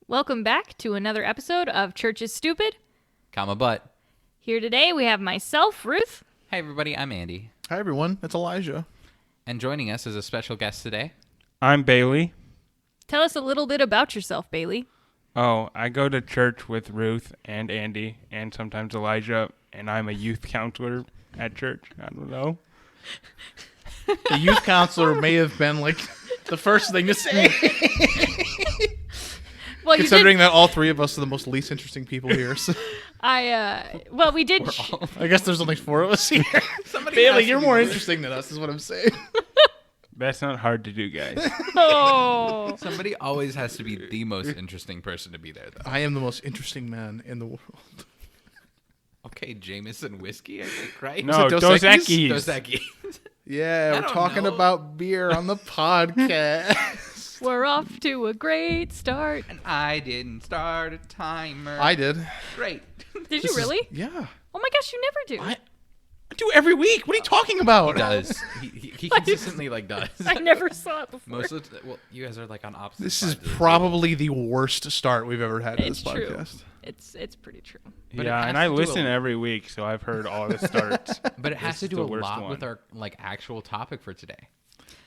Welcome back to another episode of Church is Stupid. Comma butt. Here today we have myself, Ruth. Hey everybody, I'm Andy. Hi everyone, it's Elijah. And joining us is a special guest today. I'm Bailey. Tell us a little bit about yourself, Bailey. Oh, I go to church with Ruth and Andy and sometimes Elijah, and I'm a youth counselor at church. I don't know. The youth counselor may have been like the first thing to say. Well, Considering that all three of us are the most least interesting people here. So we did. I guess there's only four of us here. Somebody Bailey, you're more interesting than us, is what I'm saying. That's not hard to do, guys. Oh, Somebody always has to be the most interesting person to be there, though. I am the most interesting man in the world. Okay, Jameson whiskey, I think, right? No, Dos Dos Equis? Equis. Dos Equis. Yeah, I we're don't talking know. about beer on the podcast. we're off to a great start. And I didn't start a timer. I did. Great. Did This you is- really? Yeah. Oh my gosh, you never do. I do every week. What are you talking about? He does. He consistently, does. I never saw it before. Most of the, well, you guys are like on opposite This is sides of the probably the worst start we've ever had to It's this true. podcast. It's pretty true. But it Yeah, has and to I do listen a- every week, so I've heard all the starts. But it has This to is do the a worst lot one. with our actual topic for today.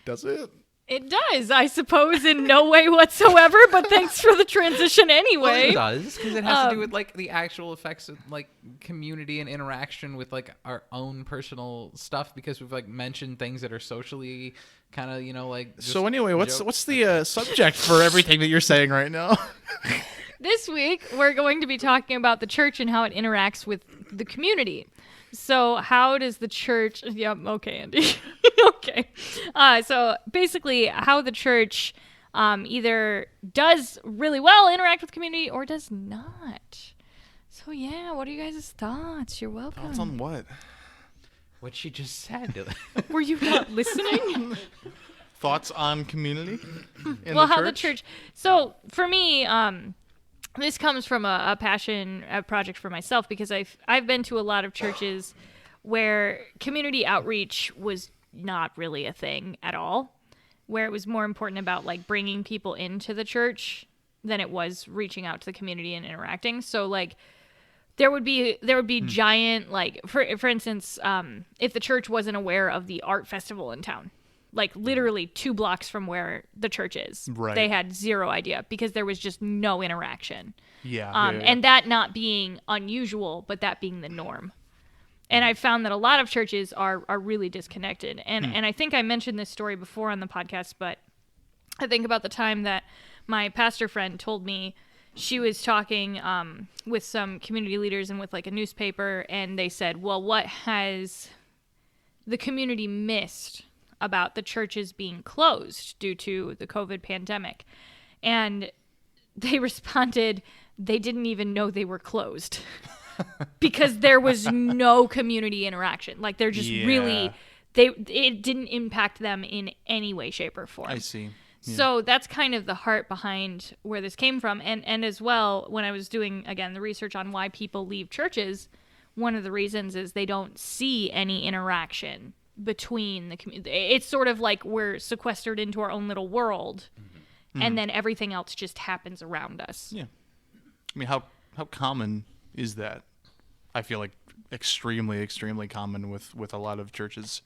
Does it? It does, I suppose, in no way whatsoever. But thanks for the transition anyway. It does, because it has to do with like the actual effects of like community and interaction with like our own personal stuff, because we've like mentioned things that are socially kind of, like just So anyway, what's joke- what's the subject for everything that you're saying right now? This week, we're going to be talking about the church and how it interacts with the community. So how does the church... Yep, okay, Andy. Okay. So basically, how the church either does really well interact with community or does not. So yeah, what are you guys' thoughts? You're welcome. Thoughts on what? what she just said. Were you not listening? Thoughts on community? Well, how the church... So for me... this comes from a passion project for myself, because I've been to a lot of churches where community outreach was not really a thing at all, where it was more important about like bringing people into the church than it was reaching out to the community and interacting. So like there would be giant, like for instance, if the church wasn't aware of the art festival in town, like literally 2 blocks from where the church is. Right. They had zero idea because there was just no interaction. Yeah. And that not being unusual, but that being the norm. And I found that a lot of churches are really disconnected. And I think I mentioned this story before on the podcast, but I think about the time that my pastor friend told me she was talking with some community leaders and with like a newspaper, and they said, well, what has the community missed about the churches being closed due to the COVID pandemic? And they responded, they didn't even know they were closed because there was no community interaction. Like they're just really, it didn't impact them in any way, shape, or form. I see. Yeah. So that's kind of the heart behind where this came from. And as well, when I was doing, again, the research on why people leave churches, one of the reasons is they don't see any interaction between the community. It's sort of like we're sequestered into our own little world, and then everything else just happens around us. Yeah. I mean, how common is that? I feel like extremely, extremely common with a lot of churches.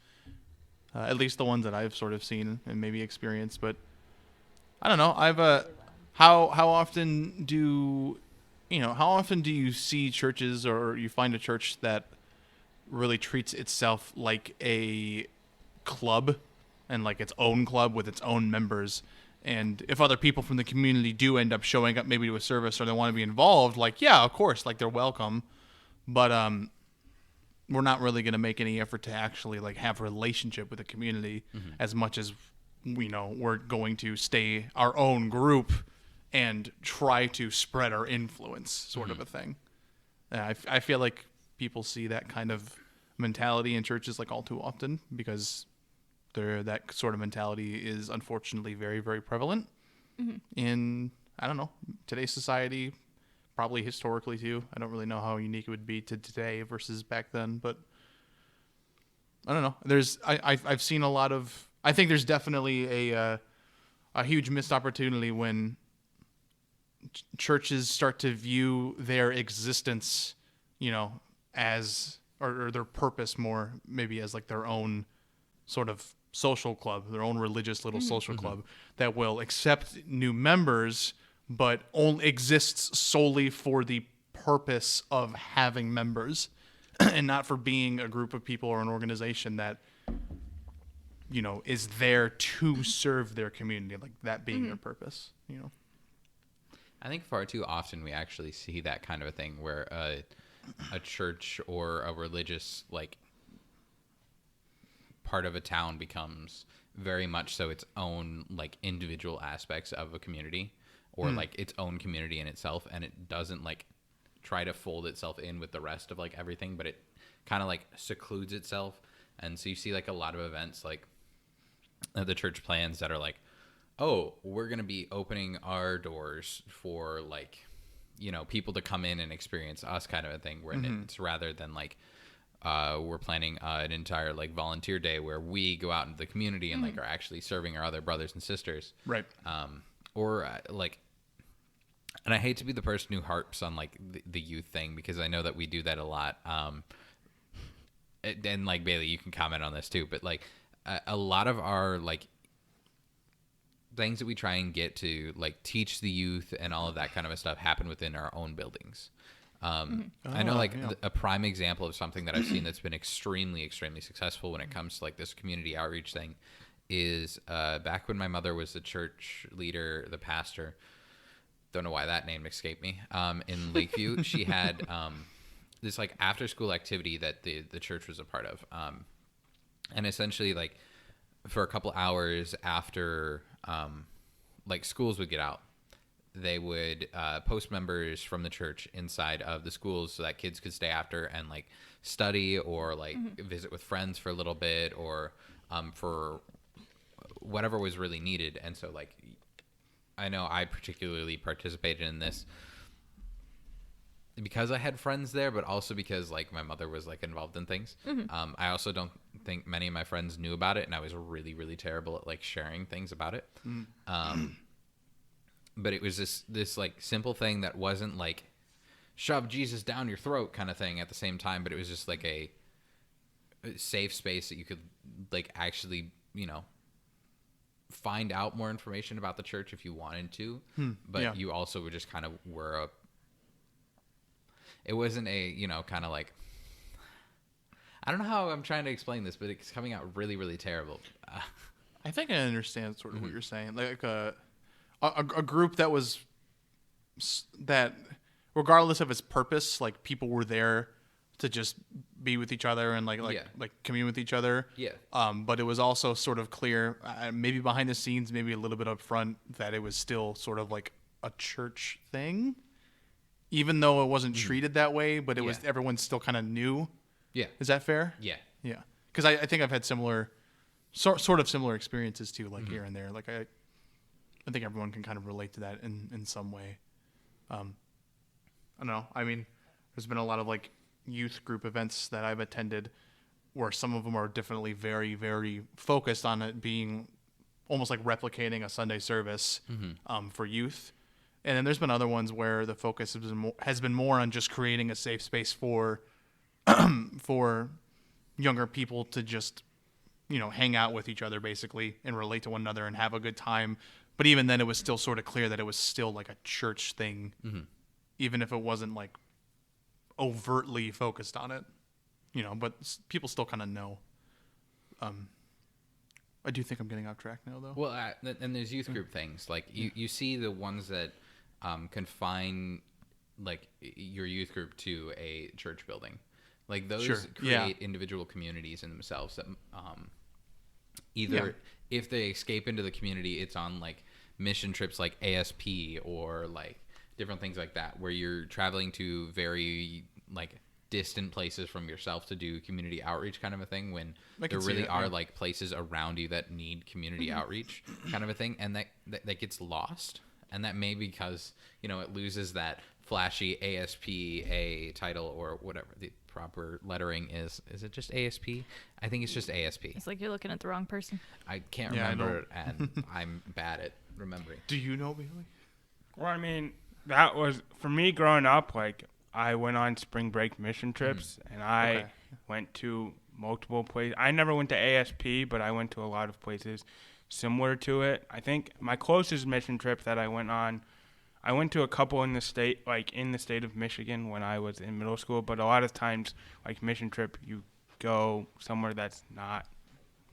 At least the ones that I've sort of seen and maybe experienced. But I don't know. How often do you see churches, or you find a church that really treats itself like a club and like its own club with its own members? And if other people from the community do end up showing up maybe to a service or they want to be involved, like, yeah, of course, like they're welcome. But we're not really going to make any effort to actually like have a relationship with the community as much as, we're going to stay our own group and try to spread our influence, sort of a thing. I feel like people see that kind of mentality in churches like all too often, because that sort of mentality is unfortunately very, very prevalent in, I don't know, today's society, probably historically too. I don't really know how unique it would be to today versus back then, but I don't know. I've seen a lot of, I think there's definitely a huge missed opportunity when churches start to view their existence, as or their purpose more maybe as like their own sort of social club, their own religious little social club that will accept new members, but only exists solely for the purpose of having members and not for being a group of people or an organization that, is there to serve their community, like that being their purpose, I think far too often we actually see that kind of a thing where a church or a religious like part of a town becomes very much so its own like individual aspects of a community or like its own community in itself, and it doesn't like try to fold itself in with the rest of like everything, but it kind of like secludes itself. And so you see like a lot of events like the church plans that are like, oh, we're going to be opening our doors for like, people to come in and experience us kind of a thing, where it's rather than like, we're planning an entire like volunteer day where we go out into the community and like are actually serving our other brothers and sisters. Right. Like, and I hate to be the person who harps on like the youth thing, because I know that we do that a lot. And like Bailey, you can comment on this too, but like a lot of our like things that we try and get to like teach the youth and all of that kind of stuff happen within our own buildings. I know like a prime example of something that I've seen that's been extremely, extremely successful when it comes to like this community outreach thing is back when my mother was the church leader, the pastor, don't know why that name escaped me, in Lakeview. She had this like after school activity that the church was a part of. And essentially like for a couple hours after like schools would get out, they would post members from the church inside of the schools so that kids could stay after and like study or like visit with friends for a little bit or for whatever was really needed. And so like I know I particularly participated in this because I had friends there, but also because like my mother was like involved in things. I also don't think many of my friends knew about it, and I was really, really terrible at like sharing things about it. But it was this like simple thing that wasn't like shove Jesus down your throat kind of thing at the same time, but it was just like a safe space that you could like actually, find out more information about the church if you wanted to, but you also would just kind of it wasn't a, kind of like, I don't know how I'm trying to explain this, but it's coming out really, really terrible. I think I understand sort of what you're saying. Like a group that was that, regardless of its purpose, like people were there to just be with each other and like commune with each other. Yeah. But it was also sort of clear, maybe behind the scenes, maybe a little bit up front, that it was still sort of like a church thing, even though it wasn't treated that way. But it was, everyone still kind of knew. Yeah. Is that fair? Yeah. Yeah. Because I think I've had similar, sort of similar experiences too, like here and there. Like I think everyone can kind of relate to that in some way. I don't know. I mean, there's been a lot of like youth group events that I've attended where some of them are definitely very, very focused on it being almost like replicating a Sunday service for youth. And then there's been other ones where the focus has been more on just creating a safe space for for younger people to just, hang out with each other basically and relate to one another and have a good time. But even then it was still sort of clear that it was still like a church thing, even if it wasn't like overtly focused on it, but people still kind of know. I do think I'm getting off track now though. Well, and there's youth group things. Like you see the ones that confine like your youth group to a church building. Like those create individual communities in themselves that either if they escape into the community, it's on like mission trips like ASP or like different things like that, where you're traveling to very like distant places from yourself to do community outreach kind of a thing, when there really are like places around you that need community outreach kind of a thing, and that gets lost. And that may be because, it loses that flashy ASPA title or whatever the proper lettering is. Is it just ASP? I think it's just ASP. It's like you're looking at the wrong person. I can't remember, and I'm bad at remembering. Do you know, Bailey? Well, I mean, that was for me growing up. Like I went on spring break mission trips, and I Okay. went to multiple places. I never went to ASP, but I went to a lot of places similar to it. I think my closest mission trip that I went on, I went to a couple in the state, like in the state of Michigan when I was in middle school. But a lot of times, like mission trip, you go somewhere that's not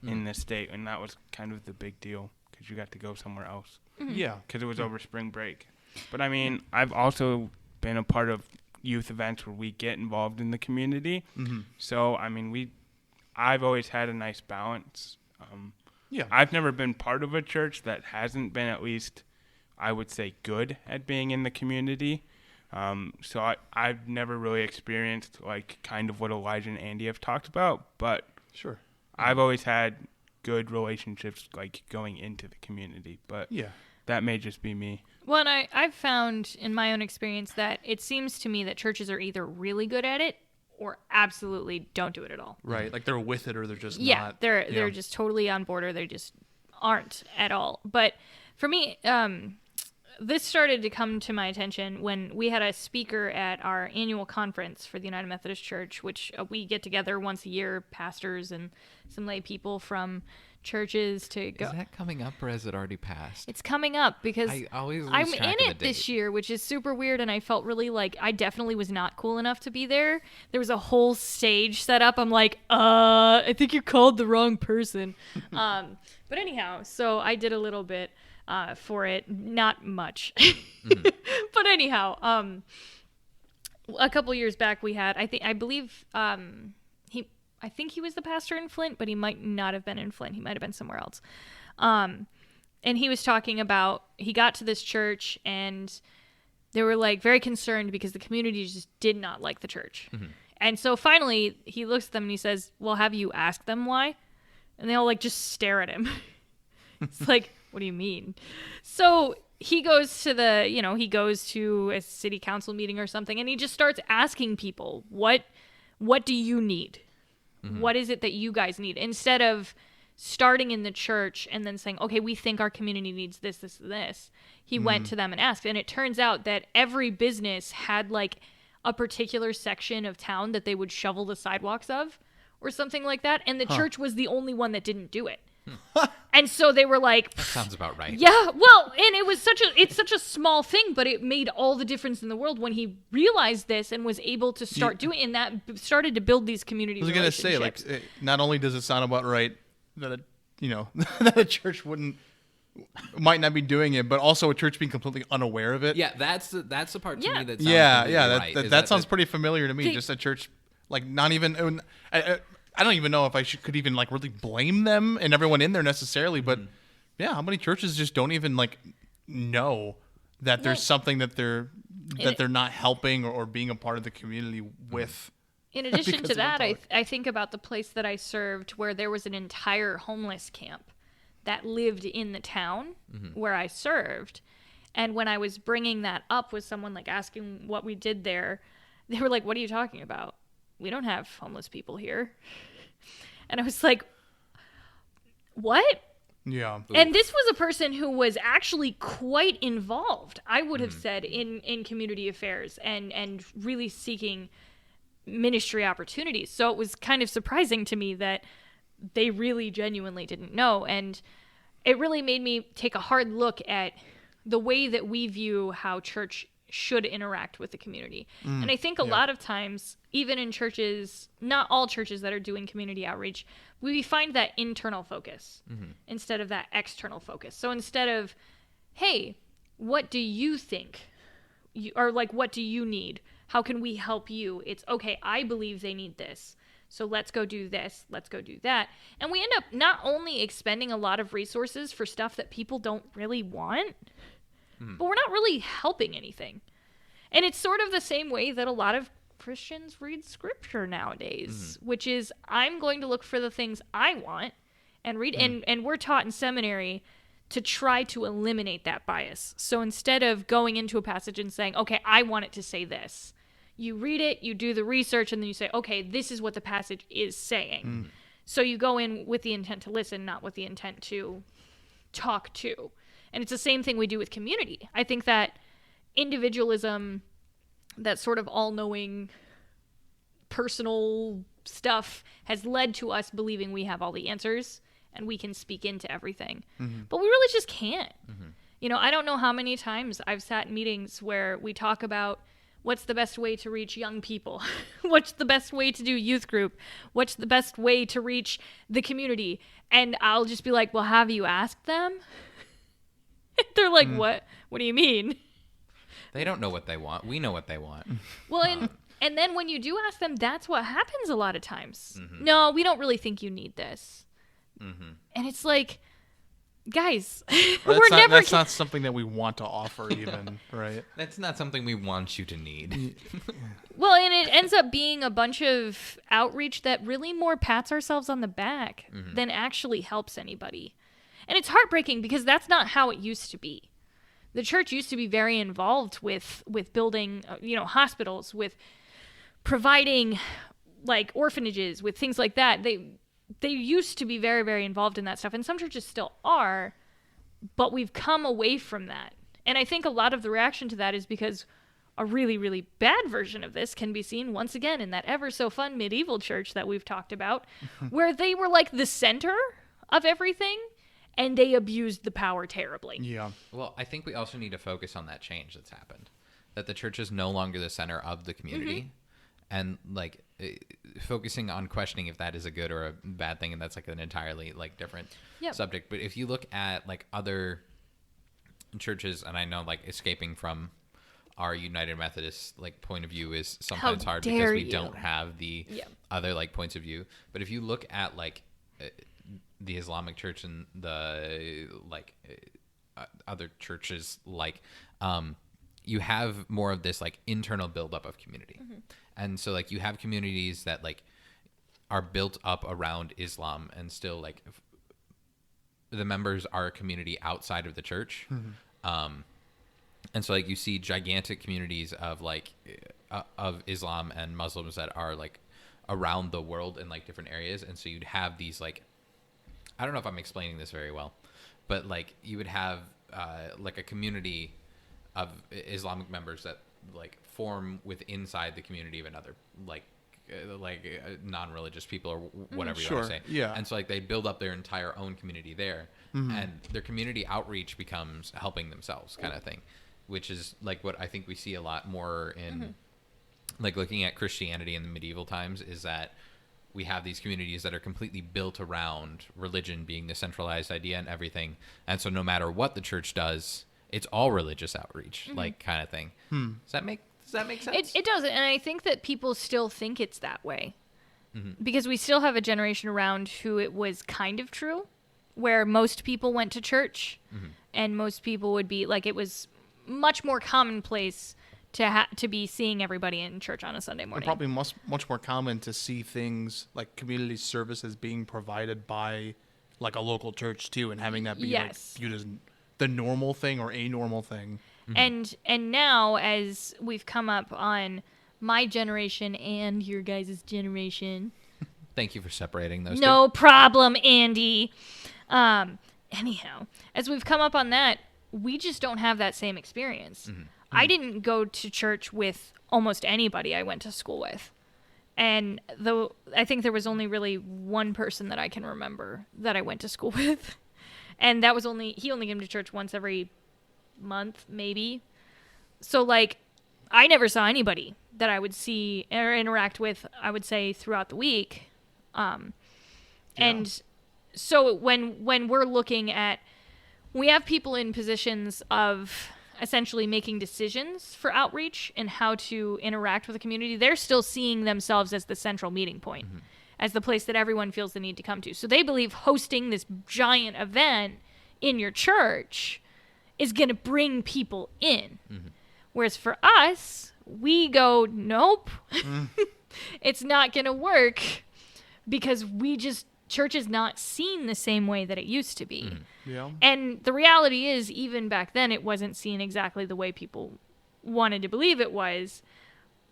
in the state, and that was kind of the big deal because you got to go somewhere else Yeah. because it was over spring break. But I mean, I've also been a part of youth events where we get involved in the community. Mm-hmm. So I mean, I've always had a nice balance. Yeah. I've never been part of a church that hasn't been at least, I would say, good at being in the community. So I've never really experienced like kind of what Elijah and Andy have talked about, but Sure. I've always had good relationships like going into the community, but Yeah. that may just be me. Well, and I've found in my own experience that it seems to me that churches are either really good at it or absolutely don't do it at all. Right. Like they're with it or they're just Yeah, not. they're just totally on board or they just aren't at all. But for me, this started to come to my attention when we had a speaker at our annual conference for the United Methodist Church, which we get together once a year, pastors and some lay people from churches to go. Is that coming up or has it already passed? It's coming up because I always lose I'm track in of it the this date. year, which is super weird, and I felt really like I definitely was not cool enough to be there. There was a whole stage set up. I'm like, I think you called the wrong person. But anyhow, so I did a little bit for it, not much. But anyhow, a couple years back we had, I believe I think he was the pastor in Flint, but he might not have been in Flint. He might have been somewhere else. And he was talking about, he got to this church and they were like very concerned because the community just did not like the church. And so finally he looks at them and he says, well, have you asked them why? And they all like just stare at him. It's like, what do you mean? So he goes to he goes to a city council meeting or something and he just starts asking people, what do you need? What is it that you guys need? Instead of starting in the church and then saying, okay, we think our community needs this, this, and this. He went to them and asked. And it turns out that every business had like a particular section of town that they would shovel the sidewalks of or something like that. And the church was the only one that didn't do it. And so they were like, That sounds about right. yeah, well, and it's such a small thing, but it made all the difference in the world when he realized this and was able to start doing, and that started to build these community I was gonna say, like, not only does it sound about right that that a church might not be doing it, but also a church being completely unaware of it. Yeah, that's the part to Yeah. me that sounds Yeah, completely right, is that sounds pretty familiar to me. They- Just a church, like, not even. I don't even know if I could even like really blame them and everyone in there necessarily, but yeah, how many churches just don't even like know that there's Well, something that they're not helping or being a part of the community with. In addition because to they don't that, talk. I think about the place that I served where there was an entire homeless camp that lived in the town where I served. And when I was bringing that up with someone, like asking what we did there, they were like, what are you talking about? We don't have homeless people here. And I was like, what? Yeah. And this was a person who was actually quite involved, I would have said, in community affairs and really seeking ministry opportunities. So it was kind of surprising to me that they really genuinely didn't know. And it really made me take a hard look at the way that we view how church should interact with the community. And I think a lot of times, even in churches, not all churches that are doing community outreach, we find that internal focus instead of that external focus. So instead of, hey, what do you think? Or like, what do you need? How can we help you? It's, okay, I believe they need this. So let's go do this. Let's go do that. And we end up not only expending a lot of resources for stuff that people don't really want, but we're not really helping anything. And it's sort of the same way that a lot of Christians read scripture nowadays, which is, I'm going to look for the things I want and read. And we're taught in seminary to try to eliminate that bias. So instead of going into a passage and saying, okay, I want it to say this, you read it, you do the research, and then you say, okay, this is what the passage is saying. So you go in with the intent to listen, not with the intent to talk to. And it's the same thing we do with community. I think that individualism, that sort of all-knowing personal stuff has led to us believing we have all the answers and we can speak into everything. But we really just can't. You know, I don't know how many times I've sat in meetings where we talk about what's the best way to reach young people? What's the best way to do youth group? What's the best way to reach the community? And I'll just be like, well, have you asked them? They're like, what? What do you mean? They don't know what they want. We know what they want. Well, and then when you do ask them, that's what happens a lot of times. No, we don't really think you need this. And it's like, guys, That's not something that we want to offer, even, right? That's not something we want you to need. Well, and it ends up being a bunch of outreach that really more pats ourselves on the back than actually helps anybody. And it's heartbreaking because that's not how it used to be. The church used to be very involved with building, hospitals, with providing like orphanages, with things like that. They used to be very, very involved in that stuff, and some churches still are, but we've come away from that. And I think a lot of the reaction to that is because a really, really bad version of this can be seen once again in that ever so fun medieval church that we've talked about, where they were like the center of everything, and they abused the power terribly. Yeah. Well, I think we also need to focus on that change that's happened, that the church is no longer the center of the community. And like focusing on questioning if that is a good or a bad thing, and that's like an entirely like different subject. But if you look at like other churches, and I know like escaping from our United Methodist like point of view is sometimes hard because we don't have the other like points of view. But if you look at like the Islamic Church and the like other churches, like you have more of this like internal buildup of community. And so like you have communities that like are built up around Islam, and still like the members are a community outside of the church. And so like you see gigantic communities of like of Islam and Muslims that are like around the world in like different areas. And so you'd have these like, I don't know if I'm explaining this very well, but like you would have like a community of Islamic members that like form inside the community of another like non-religious people or whatever you want to say. Yeah. And so like they build up their entire own community there, and their community outreach becomes helping themselves kind of thing, which is like what I think we see a lot more in like looking at Christianity in the medieval times, is that we have these communities that are completely built around religion being the centralized idea and everything. And so no matter what the church does, it's all religious outreach, like kind of thing. Does that make sense? It does, and I think that people still think it's that way. Because we still have a generation around who it was kind of true, where most people went to church, and most people would be, like, it was much more commonplace to be seeing everybody in church on a Sunday morning. Probably much more common to see things like community services being provided by like a local church too, and having that be like viewed as the normal thing or a normal thing. And now, as we've come up on my generation and your guys' generation. Thank you for separating those No problem, Andy. Anyhow, as we've come up on that, we just don't have that same experience. I didn't go to church with almost anybody I went to school with. And though I think there was only really one person that I can remember that I went to school with. And that was he only came to church once every month, maybe. So, like, I never saw anybody that I would see or interact with, I would say, throughout the week. And so when we're looking at, we have people in positions of essentially making decisions for outreach and how to interact with the community, they're still seeing themselves as the central meeting point, as the place that everyone feels the need to come to. So they believe hosting this giant event in your church is going to bring people in. Whereas for us, we go, nope, it's not going to work, because church is not seen the same way that it used to be. Yeah. And the reality is, even back then, it wasn't seen exactly the way people wanted to believe it was.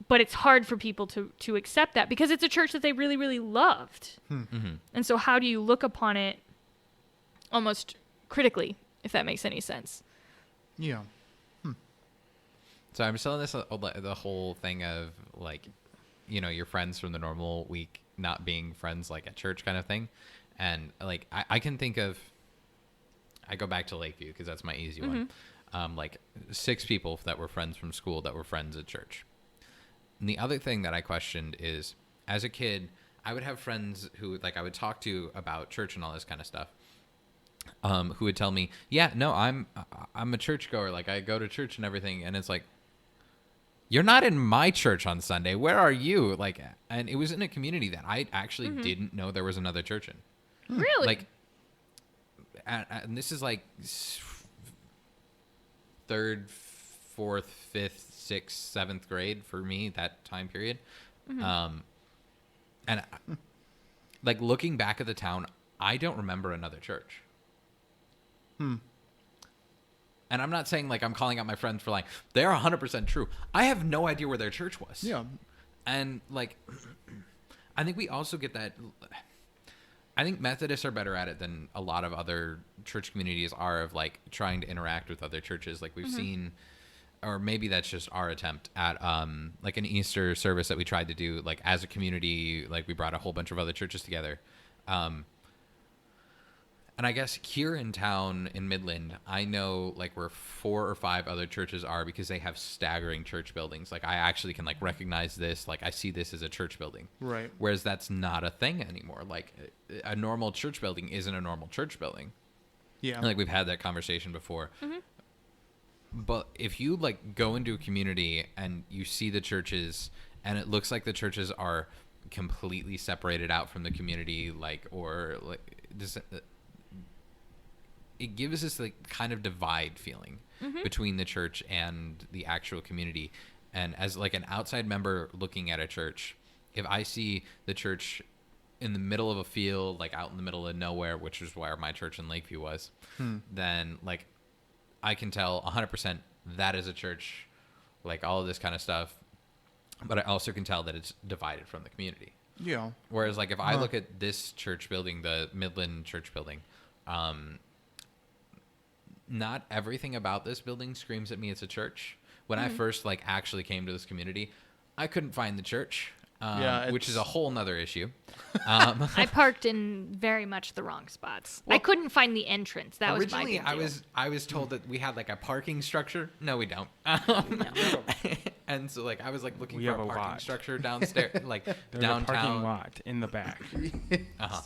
But it's hard for people to accept that, because it's a church that they really, really loved. And so how do you look upon it almost critically, if that makes any sense? Yeah. So I'm still in this the whole thing of like, you know, your friends from the normal week not being friends like at church kind of thing, and like I can think of. I go back to Lakeview because that's my easy one. Like 6 people that were friends from school that were friends at church. And the other thing that I questioned is, as a kid, I would have friends who like I would talk to about church and all this kind of stuff. Who would tell me, "Yeah, no, I'm a churchgoer. Like I go to church and everything." And it's like, "You're not in my church on Sunday. Where are you?" Like, and it was in a community that I actually didn't know there was another church in. Really? Like, and this is like 3rd, 4th, 5th, 6th, 7th grade for me, that time period. And like looking back at the town, I don't remember another church. And I'm not saying like I'm calling out my friends for like, they're 100% true. I have no idea where their church was. Yeah. And like, I think we also get that. I think Methodists are better at it than a lot of other church communities are of like trying to interact with other churches. Like we've seen, or maybe that's just our attempt at like an Easter service that we tried to do like as a community. Like we brought a whole bunch of other churches together. And I guess here in town in Midland, I know like where 4 or 5 other churches are because they have staggering church buildings. Like I actually can like recognize this. Like I see this as a church building. Right. Whereas that's not a thing anymore. Like a normal church building isn't a normal church building. Yeah. And, like we've had that conversation before. But if you like go into a community and you see the churches and it looks like the churches are completely separated out from the community, like, or like this, it gives us like kind of divide feeling between the church and the actual community. And as like an outside member looking at a church, if I see the church in the middle of a field, like out in the middle of nowhere, which is where my church in Lakeview was, then like I can tell 100% that is a church, like all of this kind of stuff. But I also can tell that it's divided from the community. Yeah. Whereas like if I look at this church building, the Midland church building, not everything about this building screams at me it's a church. When I first like actually came to this community, I couldn't find the church, which is a whole nother issue. I parked in very much the wrong spots. I couldn't find the entrance. That was my Originally, big deal. I was told that we had like a parking structure. No, we don't. And so like I was like looking We for have a a parking lot. structure downstairs, like There's downtown. a parking lot in the back.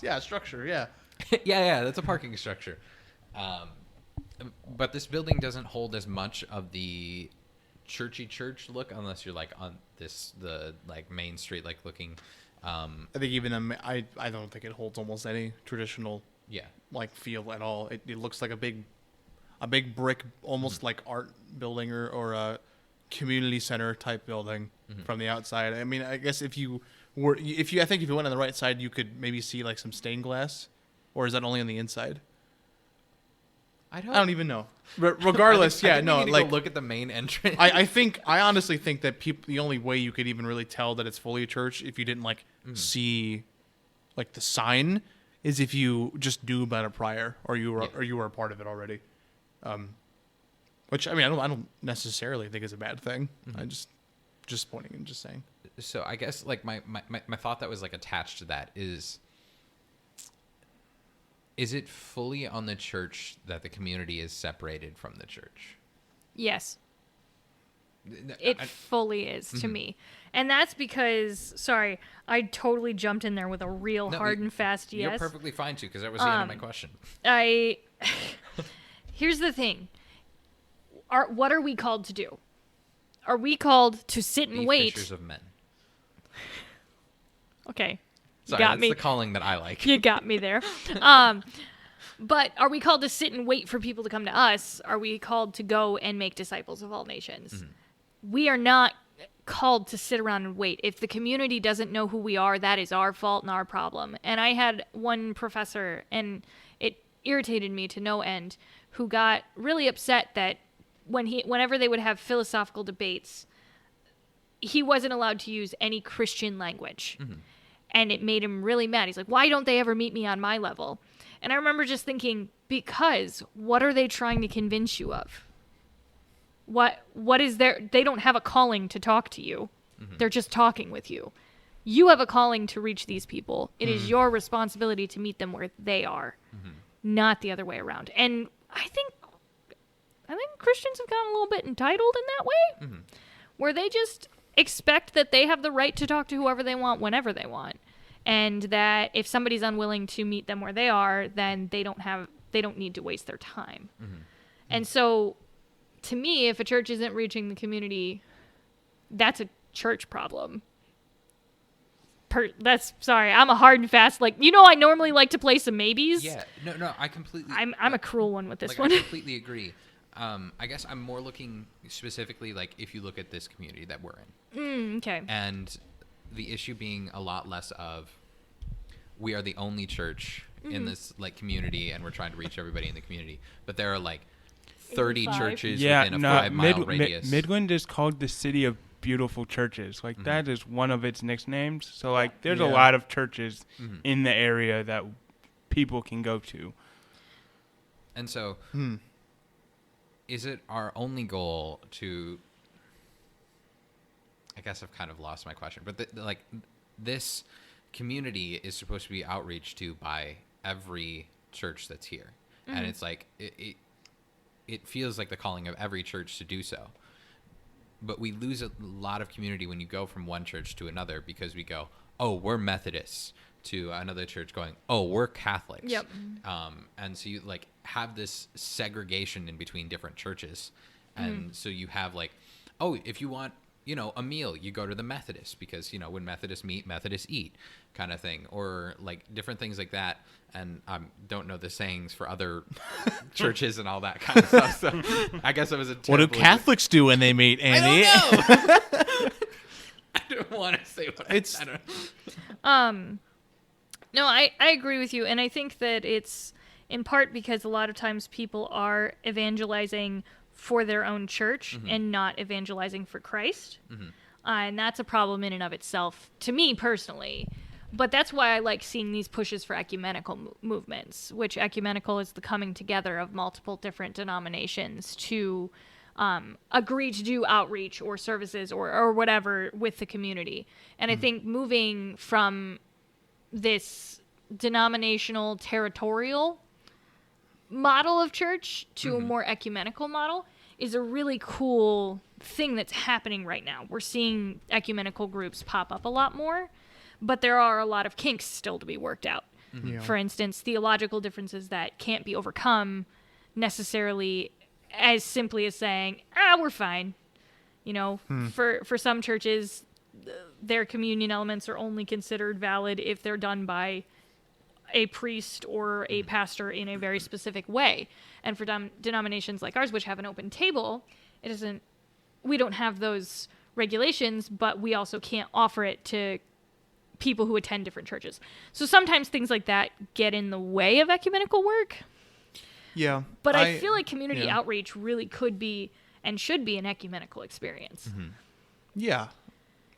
Yeah, structure, yeah. yeah, that's a parking structure. But this building doesn't hold as much of the churchy church look unless you're like on the like main street, like looking. I think even I don't think it holds almost any traditional Yeah. like feel at all. It looks like a big brick, almost like art building or a community center type building from the outside. I mean, I guess I think if you went on the right side, you could maybe see like some stained glass, or is that only on the inside? I don't even know. Regardless, I think we need to like go look at the main entrance. I honestly think that the only way you could even really tell that it's fully a church if you didn't like see like the sign is if you just knew about it prior or you were a part of it already. Which I mean I don't necessarily think is a bad thing. I just pointing and just saying. So I guess like my thought that was like attached to that is it fully on the church that the community is separated from the church? Yes. It fully is to me. And that's because, sorry, I totally jumped in there with a real hard and fast yes. You're perfectly fine too, because that was the end of my question. Here's the thing. What are we called to do? Are we called to sit and Be wait? fishers of men. Okay. Sorry, got that's me. the calling that I like. You got me there. But are we called to sit and wait for people to come to us? Are we called to go and make disciples of all nations? We are not called to sit around and wait. If the community doesn't know who we are, that is our fault and our problem. And I had one professor, and it irritated me to no end, who got really upset that whenever they would have philosophical debates, he wasn't allowed to use any Christian language. And it made him really mad. He's like, why don't they ever meet me on my level? And I remember just thinking, because what are they trying to convince you of? What is their, they don't have a calling to talk to you. They're just talking with you. You have a calling to reach these people. It is your responsibility to meet them where they are, not the other way around. And I think Christians have gotten a little bit entitled in that way, where they just expect that they have the right to talk to whoever they want whenever they want, and that if somebody's unwilling to meet them where they are, then they don't need to waste their time. And so, to me, if a church isn't reaching the community, that's a church problem. Sorry, I'm a hard and fast, like, I normally like to play some maybes. Yeah, no, I completely. I'm a cruel one with this like, one. I completely agree. I guess I'm more looking specifically, like, if you look at this community that we're in. Okay. And the issue being a lot less of, we are the only church in this, like, community, and we're trying to reach everybody in the community. But there are, like, 30 85. churches Yeah, within a no, 5-mile radius. Midland is called the city of beautiful churches. Like, that is one of its nicknames. So, like, there's a Yeah. lot of churches in the area that people can go to. And so, is it our only goal to, I guess I've kind of lost my question, but this community is supposed to be outreach to by every church that's here. And it's like, it feels like the calling of every church to do so. But we lose a lot of community when you go from one church to another, because we go, oh, we're Methodists, to another church going, oh, we're Catholics. Yep. And so you, like, have this segregation in between different churches. And so you have, like, oh, if you want, a meal, you go to the Methodist, because, when Methodists meet, Methodists eat, kind of thing. Or, like, different things like that. And I don't know the sayings for other churches and all that kind of stuff. So I guess it was a What do terrible- Catholics do when they meet, Andy? I don't know. I don't want to say what It's- I don't. No, I agree with you. And I think that it's in part because a lot of times people are evangelizing for their own church and not evangelizing for Christ. And that's a problem in and of itself, to me personally. But that's why I like seeing these pushes for ecumenical movements, which ecumenical is the coming together of multiple different denominations to agree to do outreach or services or whatever with the community. And I think moving from this denominational territorial model of church to a more ecumenical model is a really cool thing that's happening right now. We're seeing ecumenical groups pop up a lot more, but there are a lot of kinks still to be worked out. Yeah. For instance, theological differences that can't be overcome necessarily as simply as saying, we're fine. For some churches, their communion elements are only considered valid if they're done by a priest or a pastor in a very specific way. And for denominations like ours, which have an open table, we don't have those regulations, but we also can't offer it to people who attend different churches. So sometimes things like that get in the way of ecumenical work. Yeah. But I feel like community yeah. outreach really could be and should be an ecumenical experience. Yeah.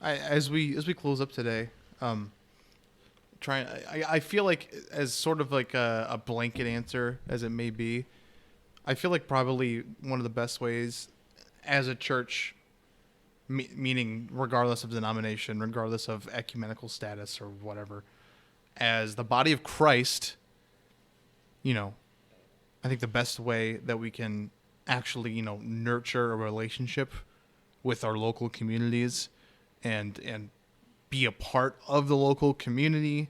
As we close up today, I feel like, as sort of like a blanket answer as it may be, I feel like probably one of the best ways as a church, meaning regardless of denomination, regardless of ecumenical status or whatever, as the body of Christ, I think the best way that we can actually, nurture a relationship with our local communities and be a part of the local community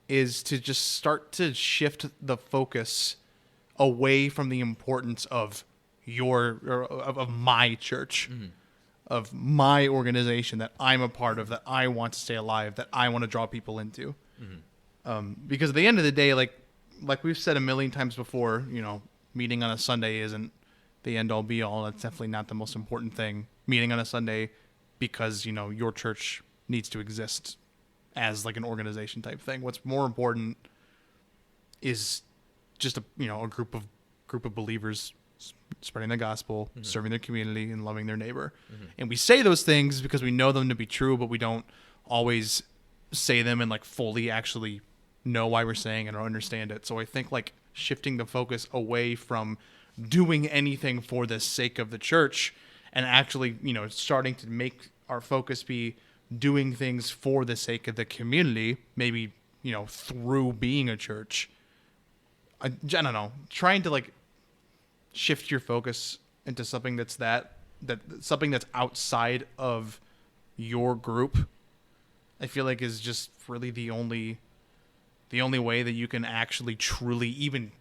is to just start to shift the focus away from the importance of of my church, of my organization that I'm a part of, that I want to stay alive, that I want to draw people into. Because at the end of the day, like we've said a million times before, meeting on a Sunday isn't the end all be all. That's definitely not the most important thing. Meeting on a Sunday because, your church needs to exist as like an organization type thing. What's more important is just a group of believers spreading the gospel, serving their community, and loving their neighbor. And we say those things because we know them to be true, but we don't always say them and like fully actually know why we're saying it or understand it. So I think like shifting the focus away from doing anything for the sake of the church and actually, starting to make our focus be doing things for the sake of the community, maybe, through being a church. I don't know, trying to like shift your focus into something that's something that's outside of your group, I feel like is just really the only way that you can actually truly even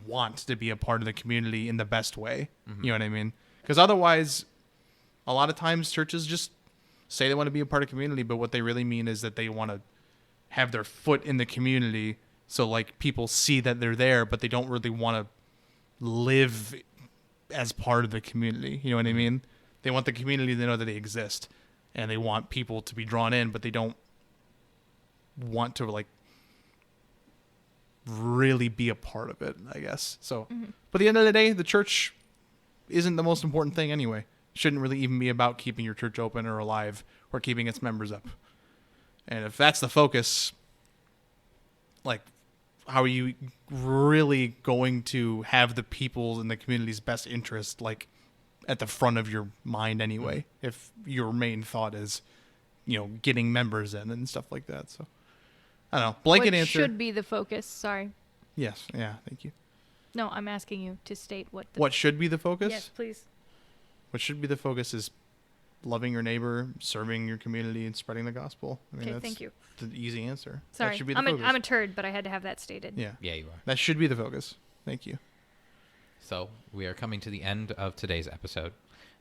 want to be a part of the community in the best way. Mm-hmm. You know what I mean? Because otherwise, a lot of times churches just say they want to be a part of community, but what they really mean is that they want to have their foot in the community. So like people see that they're there, but they don't really want to live as part of the community. You know what I mean? They want the community to know that they exist, and they want people to be drawn in, but they don't want to like really be a part of it, I guess. So, But at the end of the day, the church isn't the most important thing anyway. Shouldn't really even be about keeping your church open or alive or keeping its members up. And if that's the focus, like, how are you really going to have the people in the community's best interest, like, at the front of your mind anyway, if your main thought is, getting members in and stuff like that? So, I don't know. Blanket answer. Should be the focus. Sorry. Yes. Yeah. Thank you. No, I'm asking you to state what. What should be the focus? Yes, please. What should be the focus is loving your neighbor, serving your community, and spreading the gospel. I mean, Okay, that's thank you. the easy answer. Sorry, That should be the I'm focus. a turd, but I had to have that stated. Yeah. Yeah, you are. That should be the focus. Thank you. So we are coming to the end of today's episode.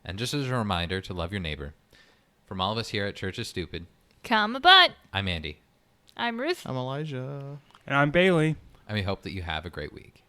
And just as a reminder to love your neighbor, from all of us here at Church is Stupid, Comma but. I'm Andy. I'm Ruth. I'm Elijah. And I'm Bailey. And we hope that you have a great week.